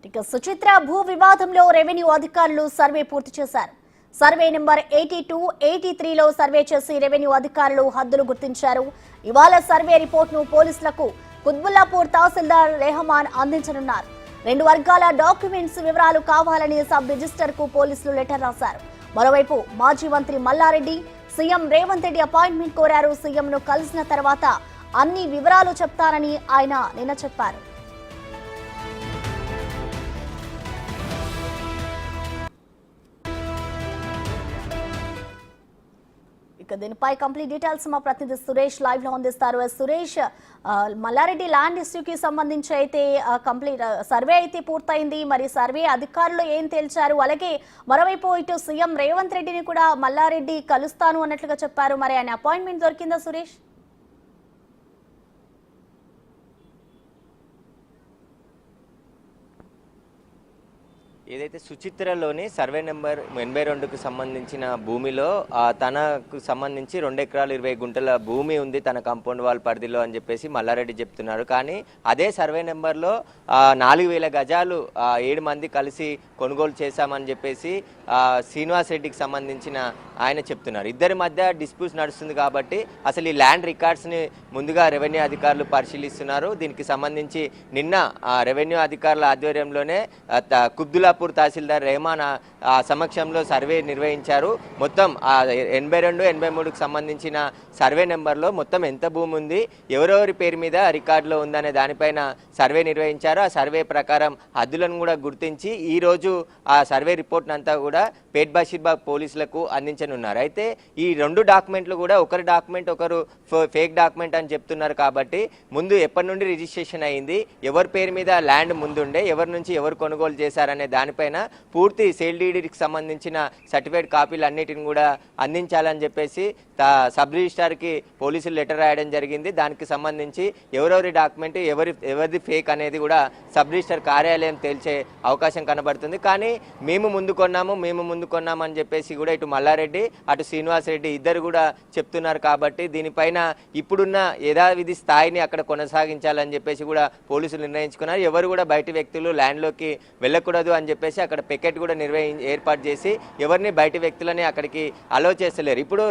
ఇక సుచిత్ర భూ వివాదంలో రెవెన్యూ అధికారులు సర్వే పూర్తి చేశారు. సర్వే నెంబర్ 82, 83లో సర్వే చేసి రెవెన్యూ అధికారులు హద్దులు గుర్తించారు. ఇవాళ సర్వే రిపోర్ట్ను పోలీసులకు కుత్బుల్లాపూర్ తహసీల్దార్ రెహమాన్ అందించనున్నారు. రెండు వర్గాల డాక్యుమెంట్స్ వివరాలు కావాలని సబ్ రిజిస్టర్ కు పోలీసులు లెటర్ రాశారు. మరోవైపు మాజీ మంత్రి మల్లారెడ్డి సీఎం రేవంత్ రెడ్డి అపాయింట్మెంట్ కోరారు. సీఎంను కలిసిన తర్వాత అన్ని వివరాలు చెప్తారని ఆయన నిన్న చెప్పారు. ఇక దీనిపై కంప్లీట్ డీటెయిల్స్ మా ప్రతినిధి సురేష్ లైవ్ లో అందిస్తారు. సురేష్, మల్లారెడ్డి ల్యాండ్ ఇష్యూకి సంబంధించి అయితే కంప్లీట్ సర్వే అయితే పూర్తయింది. మరి సర్వే అధికారులు ఏం తేల్చారు? అలాగే మరోవైపు ఇటు సీఎం రేవంత్ రెడ్డిని కూడా మల్లారెడ్డి కలుస్తాను అన్నట్లుగా చెప్పారు. మరి ఆయన అపాయింట్మెంట్ దొరికిందా సురేష్? ఏదైతే సుచిత్రలోని సర్వే నెంబర్ 82కు సంబంధించిన భూమిలో తనకు సంబంధించి 2 ఎకరాలు 20 గుంటల భూమి ఉంది తన కాంపౌండ్ వాల్ పరిధిలో అని చెప్పేసి మల్లారెడ్డి చెప్తున్నారు. కానీ అదే సర్వే నెంబర్లో 4000 గజాలు 7 మంది కలిసి కొనుగోలు చేశామని చెప్పేసి శ్రీనివాస్ రెడ్డికి సంబంధించిన ఆయన చెప్తున్నారు. ఇద్దరి మధ్య డిస్ప్యూట్స్ నడుస్తుంది కాబట్టి అసలు ఈ ల్యాండ్ రికార్డ్స్ని ముందుగా రెవెన్యూ అధికారులు పరిశీలిస్తున్నారు. దీనికి సంబంధించి నిన్న రెవెన్యూ అధికారుల ఆధ్వర్యంలోనే కుత్బుల్లాపూర్ తహసీల్దార్ రెహమాన్ సమక్షంలో సర్వే నిర్వహించారు. మొత్తం 82, 83కు సంబంధించిన సర్వే నెంబర్లో మొత్తం ఎంత భూమి ఉంది, ఎవరెవరి పేరు మీద రికార్డులో ఉందనే దానిపైన సర్వే నిర్వహించారు. ఆ సర్వే ప్రకారం హద్దులను కూడా గుర్తించి ఈరోజు ఆ సర్వే రిపోర్ట్ అంతా కూడా పేట్ బషీర్బాగ్ పోలీసులకు అందించనున్నారు. అయితే ఈ 2 డాక్యుమెంట్లు కూడా ఒకరి డాక్యుమెంట్ ఒకరు ఫేక్ డాక్యుమెంట్ అని చెప్తున్నారు. కాబట్టి ముందు ఎప్పటి నుండి రిజిస్ట్రేషన్ అయింది, ఎవరి పేరు మీద ల్యాండ్ ముందుండే, ఎవరి నుంచి ఎవరు కొనుగోలు చేశారనే దానిపైన పూర్తి సేల్ డీడీకి సంబంధించిన సర్టిఫికేట్ కాపీలు అన్నిటిని కూడా అందించాలని చెప్పేసి సబ్ రిజిస్ట్రార్కి పోలీసులు లెటర్ రాయడం జరిగింది. దానికి సంబంధించి ఎవరెవరి డాక్యుమెంట్ ఎవరిది ఫేక్ అనేది కూడా సబ్ రిజిస్ట్రార్ కార్యాలయం తేల్చే అవకాశం కనబడుతుంది. కానీ మేము ముందు కొన్నాము అని చెప్పేసి కూడా ఇటు మల్లారెడ్డి అటు శ్రీనివాస్ రెడ్డి ఇద్దరు కూడా చెప్తున్నారు. కాబట్టి దీనిపైన ఇప్పుడున్న యథావిధి స్థాయిని అక్కడ కొనసాగించాలని చెప్పేసి కూడా పోలీసులు నిర్ణయించుకున్నారు. ఎవరు కూడా బయట వ్యక్తులు ల్యాండ్లోకి వెళ్ళకూడదు అని చెప్పేసి అక్కడ పికెట్ కూడా ఏర్పాటు చేసి ఎవరిని బయట వ్యక్తులని అక్కడికి అలో చేస్తలేరు. ఇప్పుడు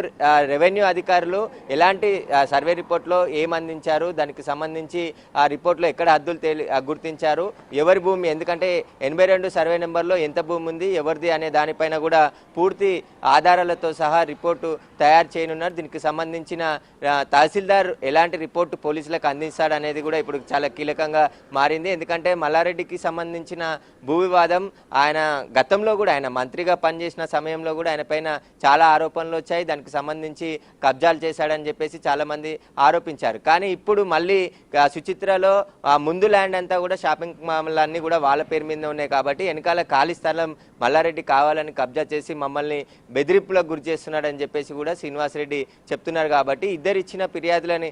రెవెన్యూ అధికారులు ఎలాంటి సర్వే రిపోర్ట్లో ఏమందించారు, దానికి సంబంధించి ఆ రిపోర్ట్లో ఎక్కడ హద్దులు గుర్తించారు, ఎవరి భూమి, ఎందుకంటే 82 సర్వే నెంబర్లో ఎంత భూమి ఉంది, ఎవరిది అనే దానిపైన కూడా పూర్తి ఆధారాలతో సహా రిపోర్టు తయారు చేయనున్నారు. దీనికి సంబంధించిన తహసీల్దార్ ఎలాంటి రిపోర్టు పోలీసులకు అందిస్తాడనేది కూడా ఇప్పుడు చాలా కీలకంగా మారింది. ఎందుకంటే మల్లారెడ్డికి సంబంధించిన భూ వివాదం ఆయన గతంలో కూడా ఆయన మంత్రిగా పనిచేసిన సమయంలో కూడా ఆయన పైన చాలా ఆరోపణలు వచ్చాయి. దానికి సంబంధించి కబ్జాలు చేశాడని చెప్పేసి చాలామంది ఆరోపించారు. కానీ ఇప్పుడు మళ్ళీ సుచిత్రలో ముందు ల్యాండ్ అంతా కూడా షాపింగ్ మాల్ అన్నీ కూడా వాళ్ళ పేరు మీద ఉన్నాయి. కాబట్టి వెనకాల ఖాళీ స్థలం మల్లారెడ్డి కావాలని కబ్జా చేసి మమ్మల్ని బెదిరింపులకు గురి చేస్తున్నాడని చెప్పేసి కూడా శ్రీనివాస్ రెడ్డి చెప్తున్నారు. కాబట్టి ఇద్దరు ఇచ్చిన ఫిర్యాదులని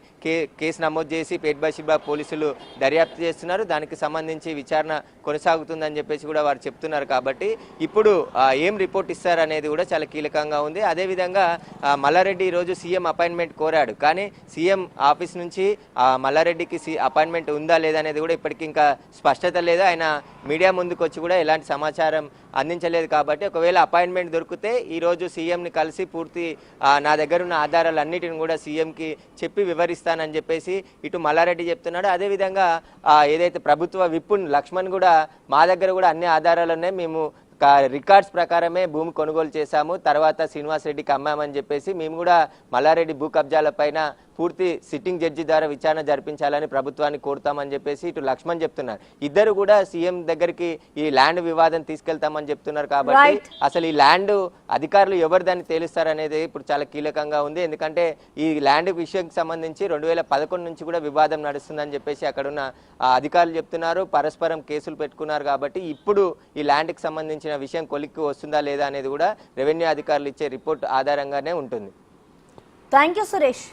కేసు నమోదు చేసి పేట్ బషీర్బాగ్ పోలీసులు దర్యాప్తు చేస్తున్నారు. దానికి సంబంధించి విచారణ కొనసాగుతుందని చెప్పేసి కూడా వారు చెప్తున్నారు. కాబట్టి ఇప్పుడు ఏం రిపోర్ట్ ఇస్తారనేది కూడా చాలా కీలకంగా ఉంది. అదేవిధంగా మల్లారెడ్డి ఈరోజు సీఎం అపాయింట్మెంట్ కోరాడు. కానీ సీఎం ఆఫీస్ నుంచి మల్లారెడ్డికి అపాయింట్మెంట్ ఉందా లేదా అనేది కూడా ఇప్పటికీ ఇంకా స్పష్టత లేదు. ఆయన మీడియా ముందుకు వచ్చి కూడా ఎలాంటి సమాచారం అందించలేదు. కాబట్టి ఒకవేళ అపాయింట్మెంట్ దొరికితే ఈరోజు సీఎంని కలిసి పూర్తి నా దగ్గర ఉన్న ఆధారాలన్నిటిని కూడా సీఎంకి చెప్పి వివరిస్తానని చెప్పేసి ఇటు మల్లారెడ్డి చెప్తున్నాడు. అదేవిధంగా ఏదైతే ప్రభుత్వ విప్ లక్ష్మణ్ కూడా మా దగ్గర కూడా అన్ని ఆధారాలు ఉన్నాయి, మేము రికార్డ్స్ ప్రకారమే భూమి కొనుగోలు చేశాము, తర్వాత శ్రీనివాస్ రెడ్డికి అమ్మామని చెప్పేసి మేము కూడా మల్లారెడ్డి భూ కబ్జాల పైన పూర్తి సిట్టింగ్ జడ్జి ద్వారా విచారణ జరిపించాలని ప్రభుత్వాన్ని కోరుతామని చెప్పేసి ఇటు లక్ష్మణ్ చెప్తున్నారు. ఇద్దరు కూడా సీఎం దగ్గరికి ఈ ల్యాండ్ వివాదం తీసుకెళ్తామని చెప్తున్నారు. కాబట్టి అసలు ఈ ల్యాండ్ అధికారులు ఎవరు దాన్ని తేలుస్తారనేది ఇప్పుడు చాలా కీలకంగా ఉంది. ఎందుకంటే ఈ ల్యాండ్ విషయానికి సంబంధించి 2011 నుంచి కూడా వివాదం నడుస్తుందని చెప్పేసి అక్కడున్న అధికారులు చెప్తున్నారు. పరస్పరం కేసులు పెట్టుకున్నారు. కాబట్టి ఇప్పుడు ఈ ల్యాండ్కి సంబంధించిన విషయం కొలిక్కి వస్తుందా లేదా అనేది కూడా రెవెన్యూ అధికారులు ఇచ్చే రిపోర్ట్ ఆధారంగానే ఉంటుంది. Thank you Suresh.